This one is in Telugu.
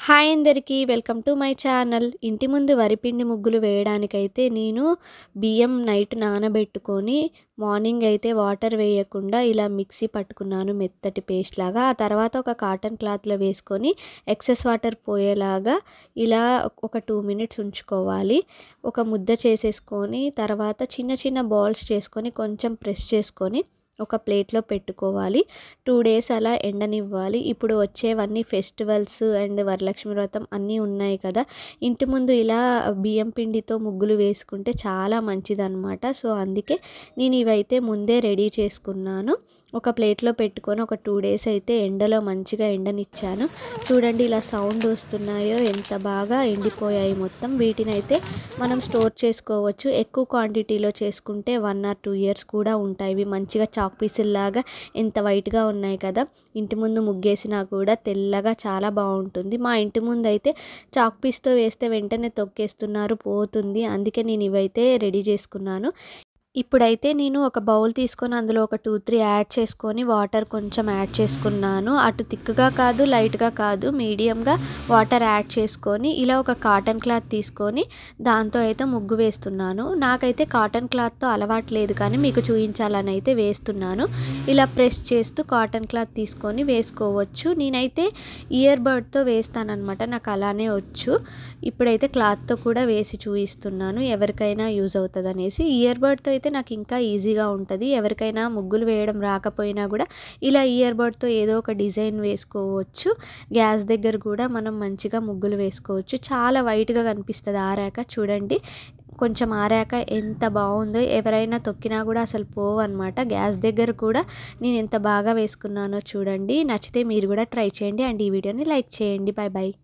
హాయ్ అందరికీ వెల్కమ్ టు మై ఛానల్. ఇంటి ముందు వరిపిండి ముగ్గులు వేయడానికైతే నేను బియ్యం నైట్ నానబెట్టుకొని మార్నింగ్ అయితే వాటర్ వేయకుండా ఇలా మిక్సీ పట్టుకున్నాను మెత్తటి పేస్ట్ లాగా. ఆ తర్వాత ఒక కాటన్ క్లాత్లో వేసుకొని ఎక్సెస్ వాటర్ పోయేలాగా ఇలా ఒక 2 మినిట్స్ ఉంచుకోవాలి. ఒక ముద్ద చేసేసుకొని తర్వాత చిన్న చిన్న బాల్స్ చేసుకొని కొంచెం ప్రెస్ చేసుకొని ఒక ప్లేట్లో పెట్టుకోవాలి. 2 డేస్ అలా ఎండనివ్వాలి. ఇప్పుడు వచ్చేవన్నీ ఫెస్టివల్స్ అండ్ వరలక్ష్మి వ్రతం అన్నీ ఉన్నాయి కదా, ఇంటి ముందు ఇలా బియ్యం పిండితో ముగ్గులు వేసుకుంటే చాలా మంచిదన్నమాట. సో అందుకే నేను ఇవైతే ముందే రెడీ చేసుకున్నాను. ఒక ప్లేట్లో పెట్టుకొని ఒక 2 డేస్ అయితే ఎండలో మంచిగా ఎండనిచ్చాను. చూడండి ఇలా సౌండ్ వస్తున్నాయో, ఎంత బాగా ఎండిపోయాయి మొత్తం. వీటిని అయితే మనం స్టోర్ చేసుకోవచ్చు. ఎక్కువ క్వాంటిటీలో చేసుకుంటే 1 or 2 ఇయర్స్ కూడా ఉంటాయి. ఇవి మంచిగా చాక్ పీసుల్లాగా ఎంత వైట్గా ఉన్నాయి కదా, ఇంటి ముందు ముగ్గేసినా కూడా తెల్లగా చాలా బాగుంటుంది. మా ఇంటి ముందు అయితే చాక్ పీస్తో వేస్తే వెంటనే తొక్కేస్తున్నారు, పోతుంది. అందుకే నేను ఇవైతే రెడీ చేసుకున్నాను. ఇప్పుడైతే నేను ఒక బౌల్ తీసుకొని అందులో ఒక 2-3 యాడ్ చేసుకొని వాటర్ కొంచెం యాడ్ చేసుకున్నాను. అటు థిక్గా కాదు, లైట్గా కాదు, మీడియంగా వాటర్ యాడ్ చేసుకొని ఇలా ఒక కాటన్ క్లాత్ తీసుకొని దాంతో అయితే ముగ్గు వేస్తున్నాను. నాకైతే కాటన్ క్లాత్తో అలవాటు లేదు, కానీ మీకు చూపించాలని అయితే వేస్తున్నాను. ఇలా ప్రెస్ చేస్తూ కాటన్ క్లాత్ తీసుకొని వేసుకోవచ్చు. నేనైతే ఇయర్ బడ్తో వేస్తానన్నమాట, నాకు అలానే వచ్చు. ఇప్పుడైతే క్లాత్తో కూడా వేసి చూపిస్తున్నాను, ఎవరికైనా యూజ్ అవుతుంది అనేసి. ఇయర్ బడ్తో అయితే నాకు ఇంకా ఈజీగా ఉంటుంది. ఎవరికైనా ముగ్గులు వేయడం రాకపోయినా కూడా ఇలా ఇయర్ బడ్తో ఏదో ఒక డిజైన్ వేసుకోవచ్చు. గ్యాస్ దగ్గర కూడా మనం మంచిగా ముగ్గులు వేసుకోవచ్చు. చాలా వైట్గా కనిపిస్తుంది ఆరాక. చూడండి కొంచెం ఆరాక ఎంత బాగుందో, ఎవరైనా తొక్కినా కూడా అసలు పోవన్నమాట. గ్యాస్ దగ్గర కూడా నేను ఎంత బాగా వేసుకున్నానో చూడండి. నచ్చితే మీరు కూడా ట్రై చేయండి అండ్ ఈ వీడియోని లైక్ చేయండి. Bye bye.